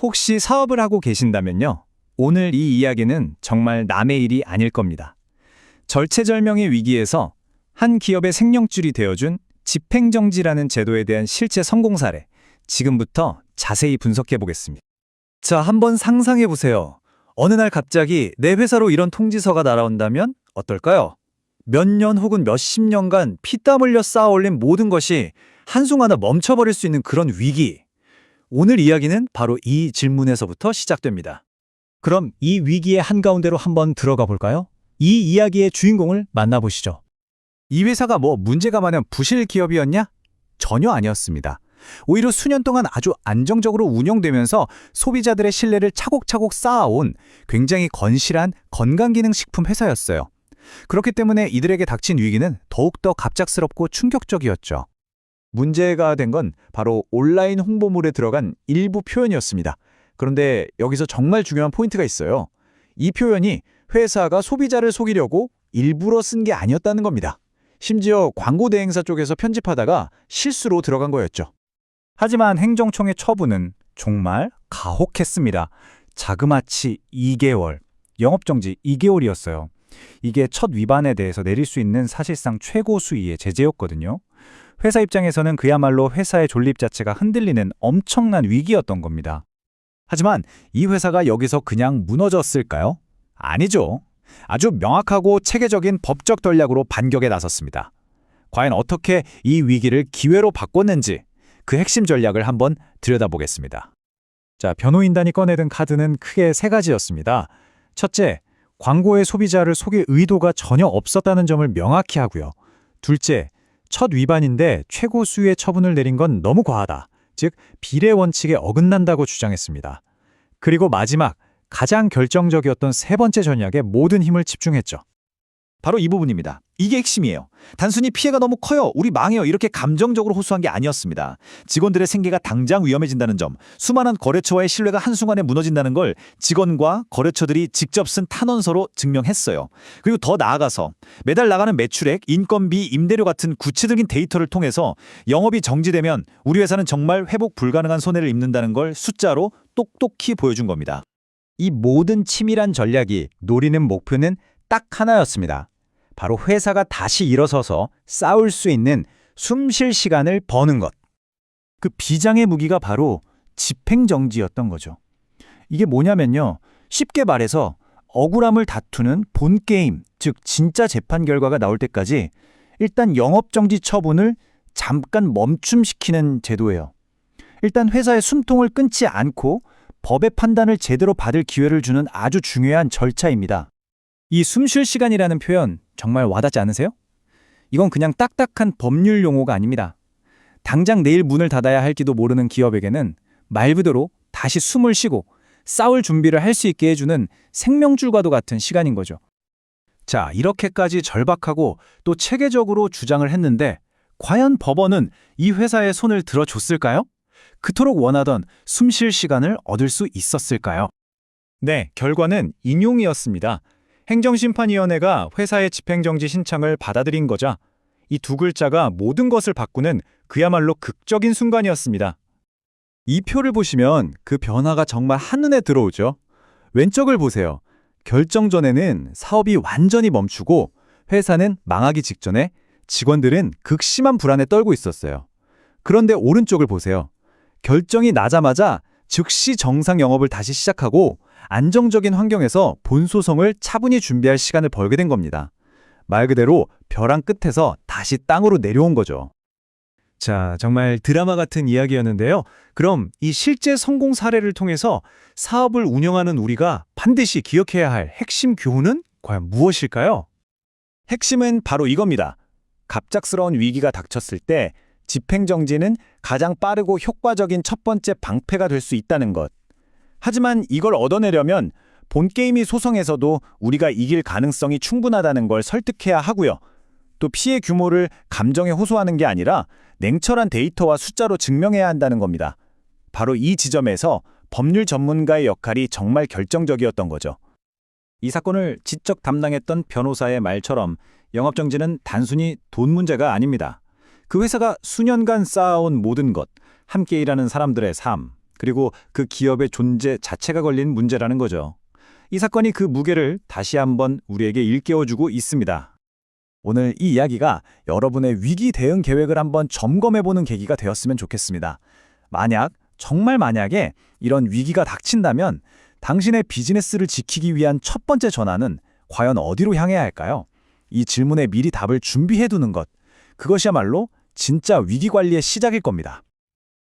혹시 사업을 하고 계신다면요. 오늘 이 이야기는 정말 남의 일이 아닐 겁니다. 절체절명의 위기에서 한 기업의 생명줄이 되어준 집행정지라는 제도에 대한 실제 성공 사례, 지금부터 자세히 분석해 보겠습니다. 자, 한번 상상해 보세요. 어느 날 갑자기 내 회사로 이런 통지서가 날아온다면 어떨까요? 몇 년 혹은 몇십 년간 피땀 흘려 쌓아 올린 모든 것이 한순간에 멈춰버릴 수 있는 그런 위기. 오늘 이야기는 바로 이 질문에서부터 시작됩니다. 그럼 이 위기의 한가운데로 한번 들어가 볼까요? 이 이야기의 주인공을 만나보시죠. 이 회사가 문제가 많은 부실 기업이었냐? 전혀 아니었습니다. 오히려 수년 동안 아주 안정적으로 운영되면서 소비자들의 신뢰를 차곡차곡 쌓아온 굉장히 건실한 건강기능식품 회사였어요. 그렇기 때문에 이들에게 닥친 위기는 더욱더 갑작스럽고 충격적이었죠. 문제가 된 건 바로 온라인 홍보물에 들어간 일부 표현이었습니다. 그런데 여기서 정말 중요한 포인트가 있어요. 이 표현이 회사가 소비자를 속이려고 일부러 쓴 게 아니었다는 겁니다. 심지어 광고 대행사 쪽에서 편집하다가 실수로 들어간 거였죠. 하지만 행정청의 처분은 정말 가혹했습니다. 자그마치 2개월, 영업정지 2개월이었어요. 이게 첫 위반에 대해서 내릴 수 있는 사실상 최고 수위의 제재였거든요. 회사 입장에서는 그야말로 회사의 존립 자체가 흔들리는 엄청난 위기였던 겁니다. 하지만 이 회사가 여기서 그냥 무너졌을까요? 아니죠. 아주 명확하고 체계적인 법적 전략으로 반격에 나섰습니다. 과연 어떻게 이 위기를 기회로 바꿨는지 그 핵심 전략을 한번 들여다보겠습니다. 자, 변호인단이 꺼내든 카드는 크게 세 가지였습니다. 첫째, 광고의 소비자를 속일 의도가 전혀 없었다는 점을 명확히 하고요. 둘째, 첫 위반인데 최고 수위의 처분을 내린 건 너무 과하다. 즉, 비례 원칙에 어긋난다고 주장했습니다. 그리고 마지막, 가장 결정적이었던 세 번째 전략에 모든 힘을 집중했죠. 바로 이 부분입니다. 이게 핵심이에요. 단순히 피해가 너무 커요, 우리 망해요, 이렇게 감정적으로 호소한 게 아니었습니다. 직원들의 생계가 당장 위험해진다는 점, 수많은 거래처와의 신뢰가 한순간에 무너진다는 걸 직원과 거래처들이 직접 쓴 탄원서로 증명했어요. 그리고 더 나아가서 매달 나가는 매출액, 인건비, 임대료 같은 구체적인 데이터를 통해서 영업이 정지되면 우리 회사는 정말 회복 불가능한 손해를 입는다는 걸 숫자로 똑똑히 보여준 겁니다. 이 모든 치밀한 전략이 노리는 목표는 딱 하나였습니다. 바로 회사가 다시 일어서서 싸울 수 있는 숨 쉴 시간을 버는 것. 그 비장의 무기가 바로 집행정지였던 거죠. 이게 뭐냐면요. 쉽게 말해서 억울함을 다투는 본게임, 즉 진짜 재판 결과가 나올 때까지 일단 영업정지 처분을 잠깐 멈춤시키는 제도예요. 일단 회사의 숨통을 끊지 않고 법의 판단을 제대로 받을 기회를 주는 아주 중요한 절차입니다. 이 숨 쉴 시간이라는 표현 정말 와닿지 않으세요? 이건 그냥 딱딱한 법률 용어가 아닙니다. 당장 내일 문을 닫아야 할지도 모르는 기업에게는 말 그대로 다시 숨을 쉬고 싸울 준비를 할 수 있게 해주는 생명줄과도 같은 시간인 거죠. 자, 이렇게까지 절박하고 또 체계적으로 주장을 했는데 과연 법원은 이 회사의 손을 들어줬을까요? 그토록 원하던 숨 쉴 시간을 얻을 수 있었을까요? 네, 결과는 인용이었습니다. 행정심판위원회가 회사의 집행정지 신청을 받아들인 거자 이 두 글자가 모든 것을 바꾸는 그야말로 극적인 순간이었습니다. 이 표를 보시면 그 변화가 정말 한눈에 들어오죠. 왼쪽을 보세요. 결정 전에는 사업이 완전히 멈추고 회사는 망하기 직전에 직원들은 극심한 불안에 떨고 있었어요. 그런데 오른쪽을 보세요. 결정이 나자마자 즉시 정상 영업을 다시 시작하고 안정적인 환경에서 본소송을 차분히 준비할 시간을 벌게 된 겁니다. 말 그대로 벼랑 끝에서 다시 땅으로 내려온 거죠. 자, 정말 드라마 같은 이야기였는데요. 그럼 이 실제 성공 사례를 통해서 사업을 운영하는 우리가 반드시 기억해야 할 핵심 교훈은 과연 무엇일까요? 핵심은 바로 이겁니다. 갑작스러운 위기가 닥쳤을 때 집행정지는 가장 빠르고 효과적인 첫 번째 방패가 될 수 있다는 것. 하지만 이걸 얻어내려면 본게임이 소송에서도 우리가 이길 가능성이 충분하다는 걸 설득해야 하고요. 또 피해 규모를 감정에 호소하는 게 아니라 냉철한 데이터와 숫자로 증명해야 한다는 겁니다. 바로 이 지점에서 법률 전문가의 역할이 정말 결정적이었던 거죠. 이 사건을 지적 담당했던 변호사의 말처럼 영업정지는 단순히 돈 문제가 아닙니다. 그 회사가 수년간 쌓아온 모든 것, 함께 일하는 사람들의 삶, 그리고 그 기업의 존재 자체가 걸린 문제라는 거죠. 이 사건이 그 무게를 다시 한번 우리에게 일깨워주고 있습니다. 오늘 이 이야기가 여러분의 위기 대응 계획을 한번 점검해보는 계기가 되었으면 좋겠습니다. 정말 만약에 이런 위기가 닥친다면 당신의 비즈니스를 지키기 위한 첫 번째 전환은 과연 어디로 향해야 할까요? 이 질문에 미리 답을 준비해두는 것, 그것이야말로 진짜 위기 관리의 시작일 겁니다.